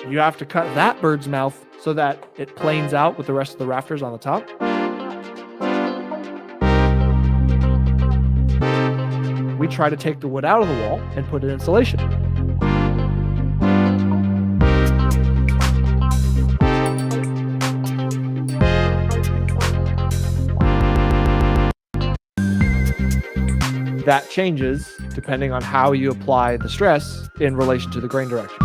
You have to cut that bird's mouth so that it planes out with the rest of the rafters on the top. We try to take the wood out of the wall and put in insulation. That changes depending on how you apply the stress in relation to the grain direction.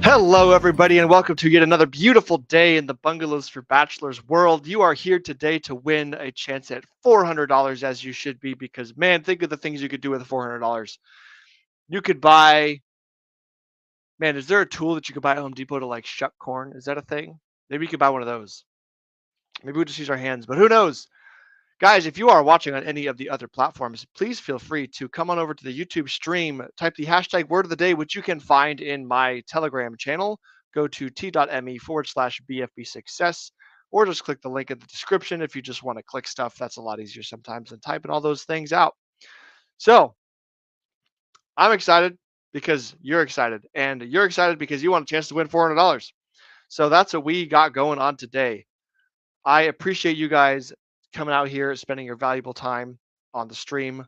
Hello, everybody, and welcome to yet another beautiful day in the Bungalows for Bachelors world. You are here today to win a chance at $400, as you should be, because, man, think of the things you could do with $400. You could buy, man, is there a tool that you could buy at Home Depot to, like, shuck corn? Is that a thing? Maybe you could buy one of those. Maybe we'll just use our hands, but who knows? Guys, if you are watching on any of the other platforms, please feel free to come on over to the YouTube stream, type the hashtag word of the day, which you can find in my Telegram channel. Go to t.me/BFB success, or just click the link in the description if you just want to click stuff. That's a lot easier sometimes than typing all those things out. So I'm excited because you're excited, and you're excited because you want a chance to win $400. So that's what we got going on today. I appreciate you guys coming out here, spending your valuable time on the stream,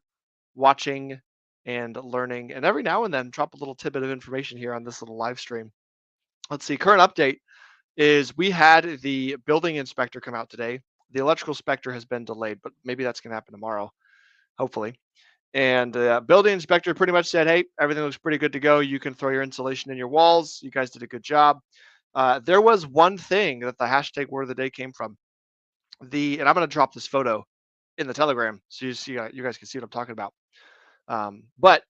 watching and learning, and every now and then drop a little tidbit of information here on this little live stream. Let's see, current update is we had the building inspector come out today. The electrical inspector has been delayed, but maybe that's going to happen tomorrow, hopefully. And building inspector pretty much said, hey, everything looks pretty good to go. You can throw your insulation in your walls. You guys did a good job. There was one thing that the hashtag word of the day came from. And I'm going to drop this photo in the Telegram so you guys can see what I'm talking about. But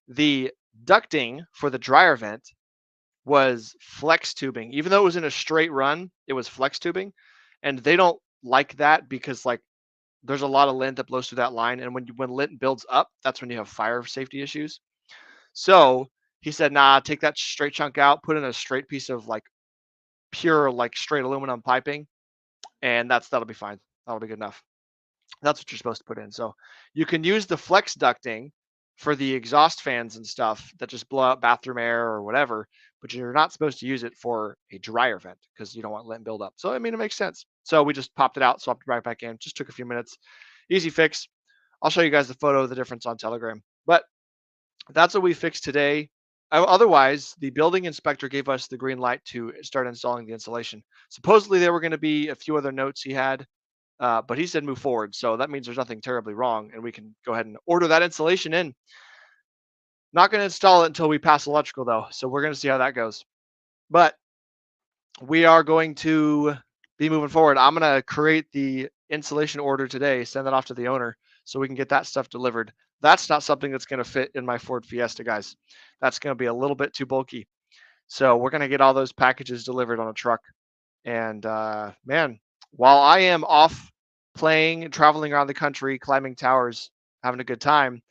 the ducting for the dryer vent was flex tubing. Even though it was in a straight run, it was flex tubing, and they don't like that because like there's a lot of lint that blows through that line, and when lint builds up, that's when you have fire safety issues. So he said, nah, take that straight chunk out, put in a straight piece of like pure like straight aluminum piping, and that'll be fine. That'll be good enough. That's what you're supposed to put in. So you can use the flex ducting for the exhaust fans and stuff that just blow out bathroom air or whatever, but you're not supposed to use it for a dryer vent because you don't want lint build up. So I mean, it makes sense. So we just popped it out, swapped it right back in. Just took a few minutes. Easy fix. I'll show you guys the photo of the difference on Telegram. But that's what we fixed today. Otherwise, the building inspector gave us the green light to start installing the insulation. Supposedly, there were going to be a few other notes he had, but he said move forward. So that means there's nothing terribly wrong, and we can go ahead and order that insulation in. Not going to install it until we pass electrical, though. So we're going to see how that goes. But we are going to be moving forward. I'm going to create the insulation order today, send that off to the owner so we can get that stuff delivered. That's not something that's going to fit in my Ford Fiesta, guys. That's going to be a little bit too bulky. So we're going to get all those packages delivered on a truck. And man, while I am off playing, traveling around the country, climbing towers, having a good time,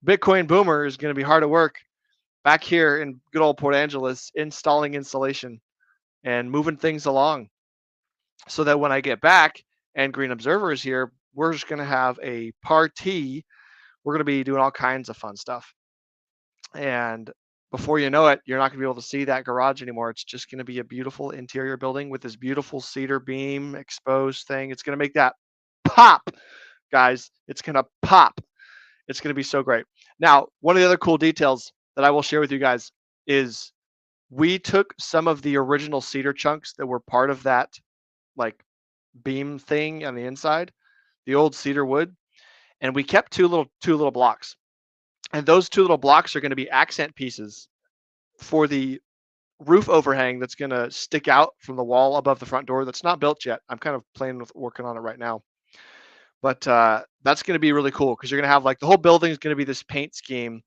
Bitcoin Boomer is going to be hard at work back here in good old Port Angeles, installing insulation and moving things along so that when I get back and Green Observer is here, we're just going to have a party. We're going to be doing all kinds of fun stuff. And before you know it, you're not going to be able to see that garage anymore. It's just going to be a beautiful interior building with this beautiful cedar beam exposed thing. It's going to make that pop, guys. It's going to pop. It's going to be so great. Now, one of the other cool details that I will share with you guys is we took some of the original cedar chunks that were part of that like beam thing on the inside, the old cedar wood, and we kept two little blocks. And those two little blocks are going to be accent pieces for the roof overhang that's going to stick out from the wall above the front door that's not built yet. I'm kind of playing with working on it right now. But that's going to be really cool because you're going to have like the whole building is going to be this paint scheme.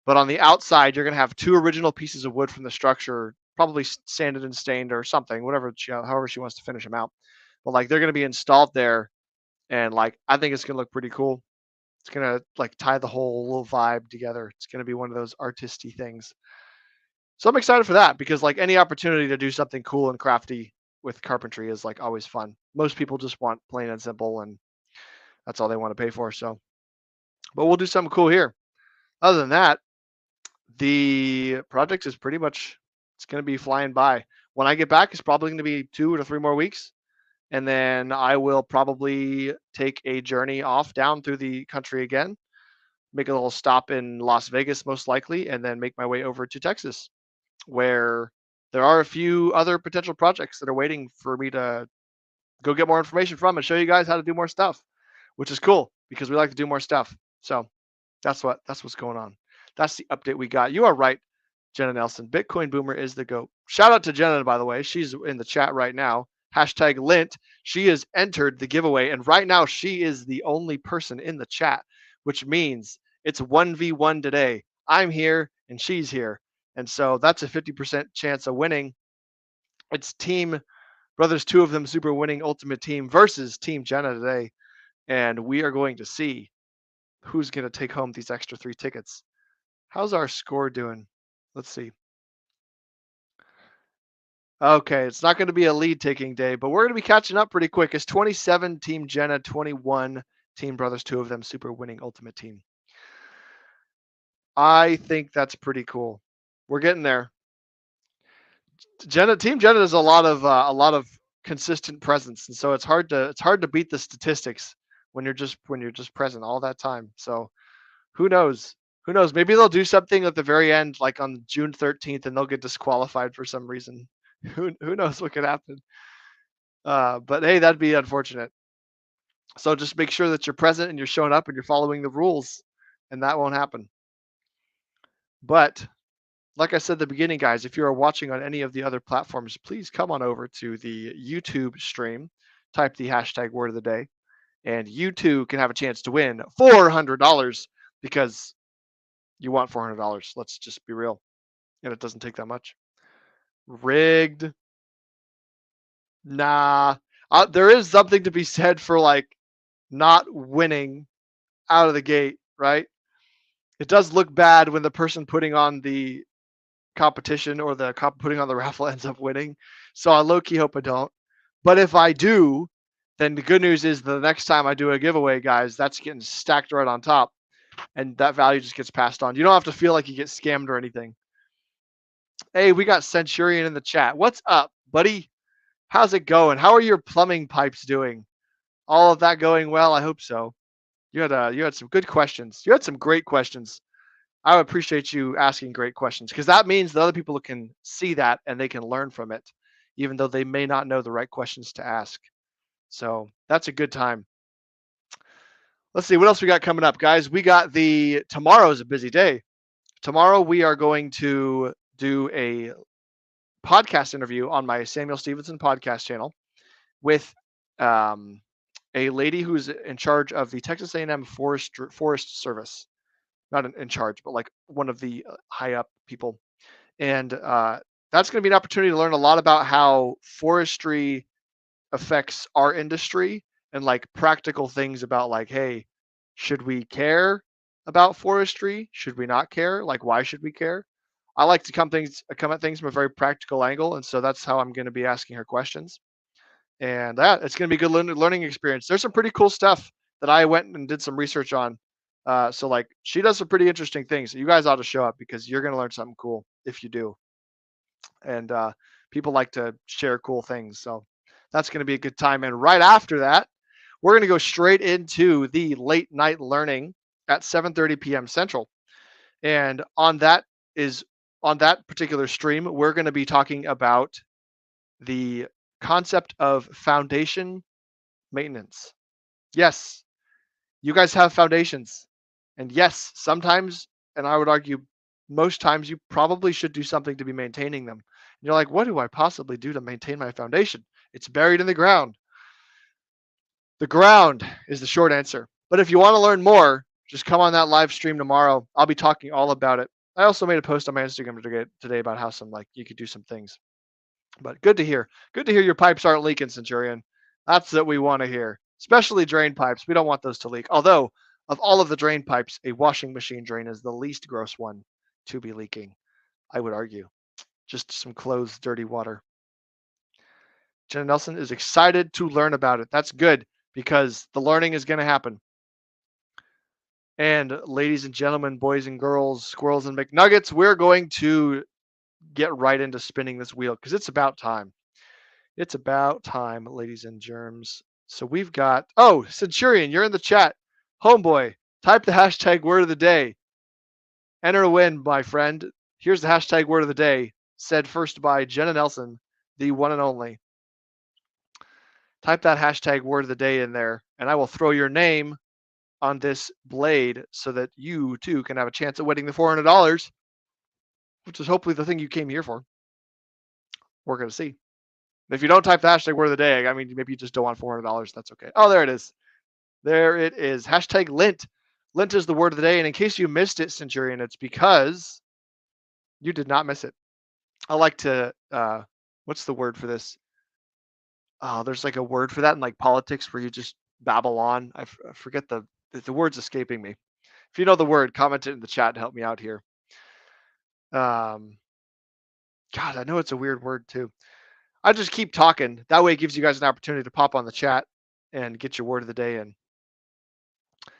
But on the outside, you're going to have two original pieces of wood from the structure, probably sanded and stained or something, however she wants to finish them out. But like they're going to be installed there. And like, I think it's going to look pretty cool. It's going to like tie the whole little vibe together. It's going to be one of those artisty things. So I'm excited for that because like any opportunity to do something cool and crafty with carpentry is like always fun. Most people just want plain and simple and That's all they want to pay for. So, but we'll do something cool here. Other than that, the project is pretty much, it's going to be flying by. When I get back, it's probably going to be 2 to 3 more weeks. And then I will probably take a journey off down through the country again, make a little stop in Las Vegas, most likely, and then make my way over to Texas, where there are a few other potential projects that are waiting for me to go get more information from and show you guys how to do more stuff, which is cool because we like to do more stuff. So that's what's going on. That's the update we got. You are right, Jenna Nelson. Bitcoin Boomer is the GOAT. Shout out to Jenna, by the way. She's in the chat right now. Hashtag Lint. She has entered the giveaway, and right now she is the only person in the chat, which means it's 1v1 today. I'm here and she's here. And so that's a 50% chance of winning. It's Team Brothers, 2 of them super winning ultimate team versus Team Jenna today. And we are going to see who's going to take home these extra 3 tickets. How's our score doing? Let's see. Okay, it's not going to be a lead taking day, but we're going to be catching up pretty quick. It's 27 Team Jenna, 21 Team Brothers, 2 of them super winning ultimate team. I think that's pretty cool. We're getting there. Team Jenna does a lot of consistent presence, and so it's hard to beat the statistics when you're just present all that time. So who knows? Who knows? Maybe they'll do something at the very end, like on June 13th, and they'll get disqualified for some reason. Who knows what could happen? But hey, that'd be unfortunate. So just make sure that you're present and you're showing up and you're following the rules, and that won't happen. But like I said at the beginning, guys, if you are watching on any of the other platforms, please come on over to the YouTube stream, type the hashtag word of the day, and you too can have a chance to win $400 because you want $400. Let's just be real. And it doesn't take that much. Rigged. Nah. There is something to be said for like not winning out of the gate, right? It does look bad when the person putting on the competition or the putting on the raffle ends up winning. So I low-key hope I don't. But if I do, then the good news is the next time I do a giveaway, guys, that's getting stacked right on top. And that value just gets passed on. You don't have to feel like you get scammed or anything. Hey, we got Centurion in the chat. What's up, buddy? How's it going? How are your plumbing pipes doing? All of that going well? I hope so. You had some good questions. You had some great questions. I would appreciate you asking great questions because that means that other people can see that and they can learn from it, even though they may not know the right questions to ask. So that's a good time. Let's see what else we got coming up, guys. We got tomorrow's a busy day. Tomorrow we are going to do a podcast interview on my Samuel Stevenson podcast channel with a lady who's in charge of the Texas A&M Forest Service. Not in charge, but like one of the high up people. And that's going to be an opportunity to learn a lot about how forestry affects our industry and like practical things about like, hey, should we care about forestry? Should we not care? Like, why should we care? I like to come at things from a very practical angle. And so that's how I'm going to be asking her questions. And it's going to be a good learning experience. There's some pretty cool stuff that I went and did some research on. So like she does some pretty interesting things. You guys ought to show up because you're going to learn something cool if you do. And people like to share cool things. So that's going to be a good time. And right after that, we're going to go straight into the late night learning at 7:30 p.m. Central. And on that particular stream, we're going to be talking about the concept of foundation maintenance. Yes, you guys have foundations. And yes, sometimes, and I would argue most times, you probably should do something to be maintaining them. And you're like, what do I possibly do to maintain my foundation? It's buried in the ground. The ground is the short answer. But if you want to learn more, just come on that live stream tomorrow. I'll be talking all about it. I also made a post on my Instagram today about how you could do some things. But good to hear. Good to hear your pipes aren't leaking, Centurion. That's what we want to hear. Especially drain pipes. We don't want those to leak. Although, of all of the drain pipes, a washing machine drain is the least gross one to be leaking, I would argue. Just some closed, dirty water. Jenna Nelson is excited to learn about it. That's good because the learning is going to happen. And ladies and gentlemen, boys and girls, squirrels and McNuggets, we're going to get right into spinning this wheel because it's about time. It's about time, ladies and germs. So we've got, oh, Centurion, you're in the chat. Homeboy, type the hashtag word of the day. Enter a win, my friend. Here's the hashtag word of the day, said first by Jenna Nelson, the one and only. Type that hashtag word of the day in there, and I will throw your name on this blade so that you too can have a chance at winning the $400, which is hopefully the thing you came here for. We're going to see. If you don't type the hashtag word of the day, I mean, maybe you just don't want $400. That's okay. Oh, there it is. There it is. Hashtag Lint. Lint is the word of the day. And in case you missed it, Centurion, it's because you did not miss it. I like to, what's the word for this? Oh, there's like a word for that in like politics where you just babble on. I forget the word's escaping me. If you know the word, comment it in the chat and help me out here. God, I know it's a weird word too. I just keep talking. That way it gives you guys an opportunity to pop on the chat and get your word of the day in.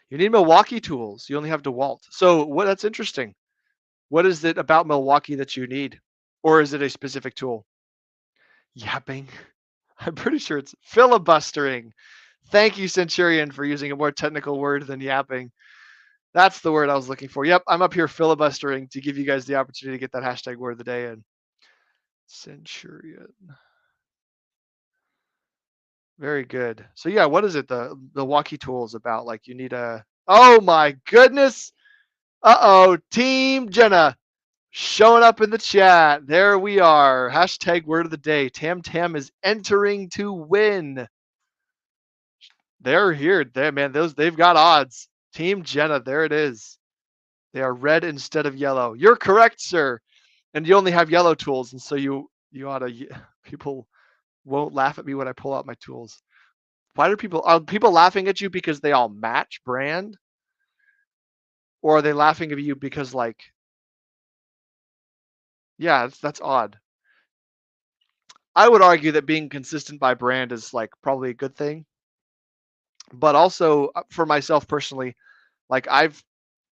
You need Milwaukee tools. You only have DeWalt. So that's interesting. What is it about Milwaukee that you need? Or is it a specific tool? Yapping. I'm pretty sure it's filibustering. Thank you, Centurion, for using a more technical word than yapping. That's the word I was looking for. Yep, I'm up here filibustering to give you guys the opportunity to get that hashtag word of the day in. Centurion. Very good. So yeah, what is it? The Milwaukee tool is about? Like you need a. Oh my goodness. Uh-oh, Team Jenna showing up in the chat. There we are. Hashtag word of the day. Tam Tam is entering to win. They're here. There, man. They've got odds. Team Jenna, there it is. They are red instead of yellow. You're correct, sir. And you only have yellow tools, and so you ought to. People won't laugh at me when I pull out my tools. Why are people laughing at you because they all match brand? Or are they laughing at you because like, yeah, that's odd. I would argue that being consistent by brand is like probably a good thing. But also for myself personally, like I've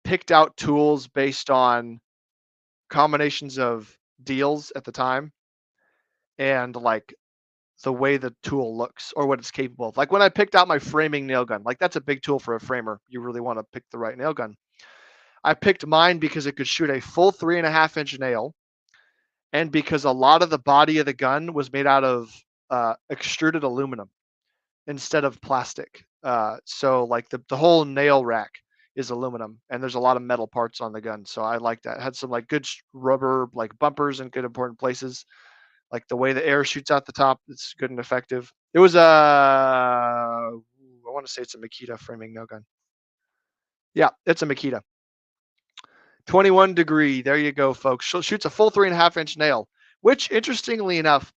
picked out tools based on combinations of deals at the time and like the way the tool looks or what it's capable of. Like when I picked out my framing nail gun, like that's a big tool for a framer. You really want to pick the right nail gun. I picked mine because it could shoot a full 3.5-inch nail, and because a lot of the body of the gun was made out of extruded aluminum instead of plastic. So like the whole nail rack is aluminum, and there's a lot of metal parts on the gun. So I like that. It had some like good rubber like bumpers in good important places. Like the way the air shoots out the top, it's good and effective. It was I want to say it's a Makita framing nail gun. Yeah, it's a Makita. 21 degree. There you go, folks. Shoots a full 3.5-inch nail, which interestingly enough,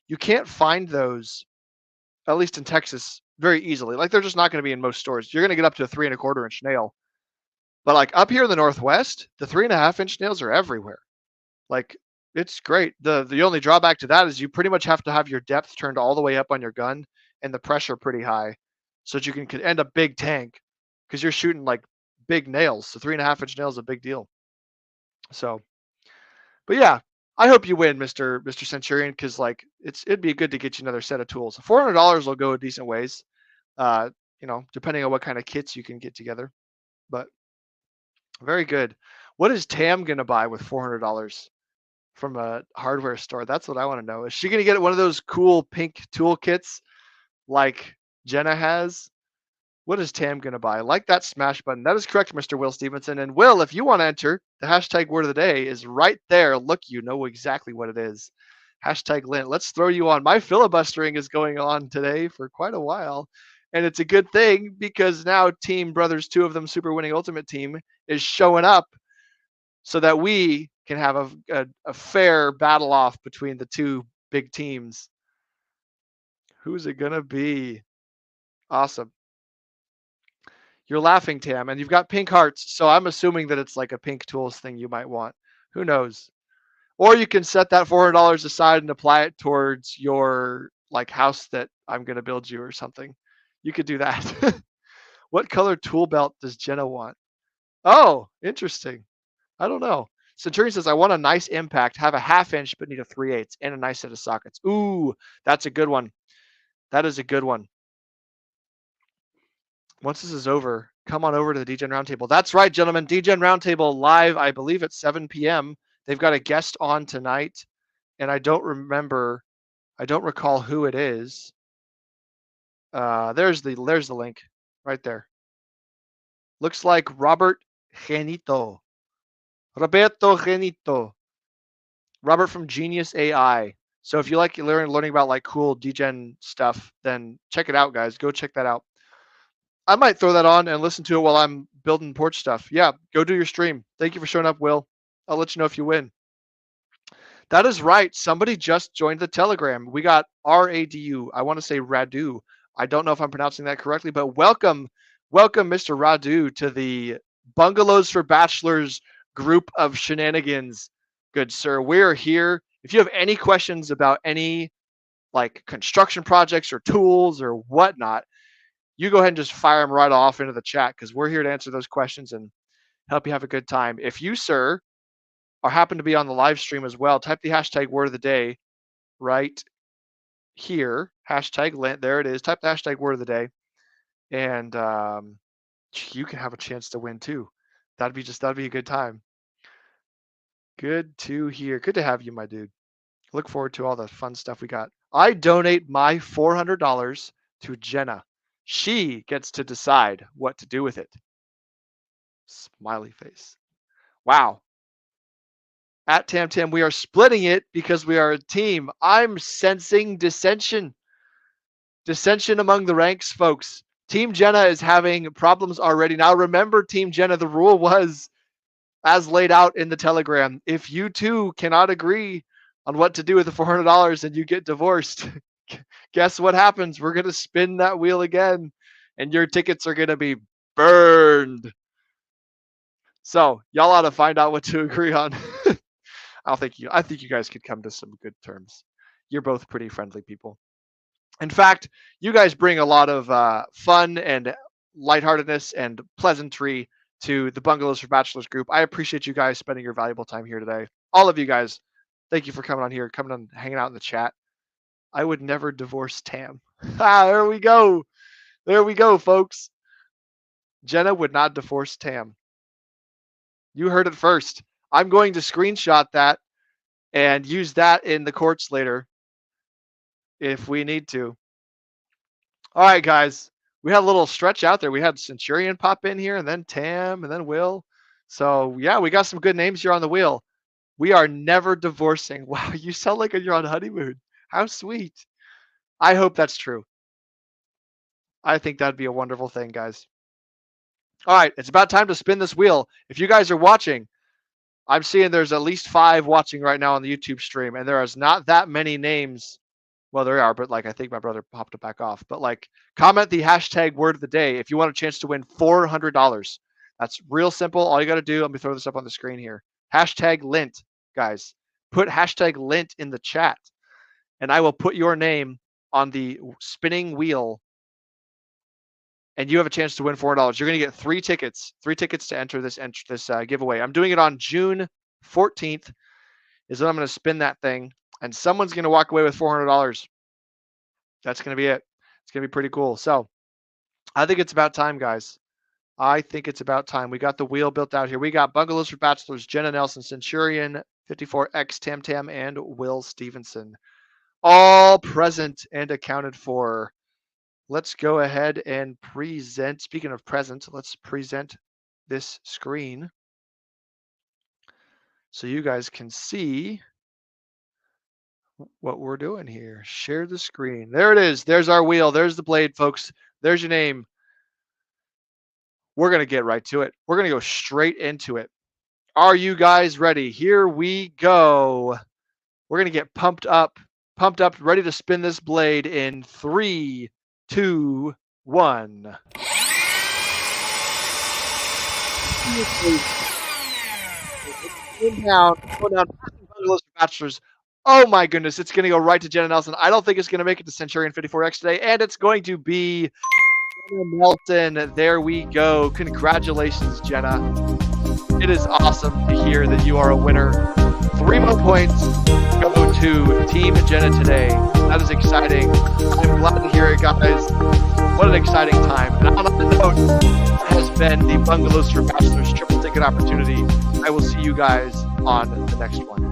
you can't find those, at least in Texas, very easily. Like they're just not going to be in most stores. You're going to get up to a 3.25-inch nail. But like up here in the Northwest, the 3.5-inch nails are everywhere. Like it's great. The only drawback to that is you pretty much have to have your depth turned all the way up on your gun and the pressure pretty high so that you can end up big tank because you're shooting like big nails. So 3.5-inch nail is a big deal. So, but yeah, I hope you win, Mr. Centurion, because like it'd be good to get you another set of tools. $400 will go a decent ways, depending on what kind of kits you can get together. But very good. What is Tam gonna buy with $400 from a hardware store? That's what I want to know. Is she gonna get one of those cool pink tool kits like Jenna has? What is Tam going to buy? Like that smash button. That is correct, Mr. Will Stevenson. And Will, if you want to enter, the hashtag word of the day is right there. Look, you know exactly what it is. Hashtag Lint. Let's throw you on. My filibustering is going on today for quite a while. And it's a good thing because now Team Brothers, 2 of them, Super Winning Ultimate Team, is showing up so that we can have a fair battle off between the 2 big teams. Who's it going to be? Awesome. You're laughing, Tam, and you've got pink hearts, so I'm assuming that it's like a pink tools thing you might want. Who knows? Or you can set that $400 aside and apply it towards your like house that I'm going to build you or something. You could do that. What color tool belt does Jenna want? Oh, interesting. I don't know. Centurion says, I want a nice impact, have a 1/2 inch, but need a 3/8 and a nice set of sockets. Ooh, that's a good one. That is a good one. Once this is over, come on over to the DGen Roundtable. That's right, gentlemen. DGen Roundtable live, I believe at 7 p.m. They've got a guest on tonight, and I don't recall who it is. There's the link right there. Looks like Roberto Genito. Robert from Genius AI. So if you like learning about like cool DGen stuff, then check it out, guys. Go check that out. I might throw that on and listen to it while I'm building porch stuff. Yeah, go do your stream. Thank you for showing up, Will. I'll let you know if you win. That is right. Somebody just joined the Telegram. We got RADU. I want to say Radu. I don't know if I'm pronouncing that correctly, but welcome, Mr. Radu, to the Bungalows for Bachelors group of shenanigans. Good sir. We're here. If you have any questions about any like construction projects or tools or whatnot, you go ahead and just fire them right off into the chat because we're here to answer those questions and help you have a good time. If you, sir, or happen to be on the live stream as well, type the hashtag word of the day right here. Hashtag Lent. There it is. Type the hashtag word of the day. And you can have a chance to win too. That'd be a good time. Good to hear. Good to have you, my dude. Look forward to all the fun stuff we got. I donate my $400 to Jenna. She gets to decide what to do with it. Smiley face. Wow. At Tam, we are splitting it because we are a team. I'm sensing dissension. Dissension among the ranks, folks. Team Jenna is having problems already. Now remember, Team Jenna, the rule was as laid out in the Telegram. If you two cannot agree on what to do with the $400 and you get divorced, guess what happens? We're going to spin that wheel again and your tickets are going to be burned. So y'all ought to find out what to agree on. I think you guys could come to some good terms. You're both pretty friendly people. In fact, you guys bring a lot of fun and lightheartedness and pleasantry to the Bungalows for Bachelors group. I appreciate you guys spending your valuable time here today. All of you guys, thank you for coming on here, coming on, hanging out in the chat. I would never divorce Tam. There we go. There we go, folks. Jenna would not divorce Tam. You heard it first. I'm going to screenshot that and use that in the courts later if we need to. All right, guys. We had a little stretch out there. We had Centurion pop in here and then Tam and then Will. So, yeah, we got some good names here on the wheel. We are never divorcing. Wow, you sound like you're on honeymoon. How sweet. I hope that's true. I think that'd be a wonderful thing, guys. All right, it's about time to spin this wheel. If you guys are watching, I'm seeing there's at least 5 watching right now on the YouTube stream, and there is not that many names. Well, there are, but like I think my brother popped it back off. But like, comment the hashtag word of the day if you want a chance to win $400. That's real simple. All you got to do, let me throw this up on the screen here. Hashtag Lint, guys. Put hashtag Lint in the chat, and I will put your name on the spinning wheel, and you have a chance to win $400. You're going to get 3 tickets to enter this giveaway. I'm doing it on June 14th is when I'm going to spin that thing, and someone's going to walk away with $400. That's going to be it. It's going to be pretty cool. So I think it's about time, guys. I think it's about time. We got the wheel built out here. We got Bungalows for Bachelors, Jenna Nelson, Centurion, 54X, Tam, and Will Stevenson. All present and accounted for. Let's go ahead and present. Speaking of present, let's present this screen so you guys can see what we're doing here. Share the screen. There it is. There's our wheel. There's the blade, folks. There's your name. We're going to get right to it. We're going to go straight into it. Are you guys ready? Here we go. We're going to get pumped up, ready to spin this blade in 3, 2, 1. Down, Bungalows for Bachelors. Oh my goodness, it's going to go right to Jenna Nelson. I don't think it's going to make it to Centurion 54X today, and it's going to be Jenna Melton. There we go. Congratulations, Jenna. It is awesome to hear that you are a winner. 3 more points go to Team Jenna today. That is exciting. I'm glad to hear it, guys. What an exciting time. And on that note, has been the Bungalows for Bachelors triple ticket opportunity. I will see you guys on the next one.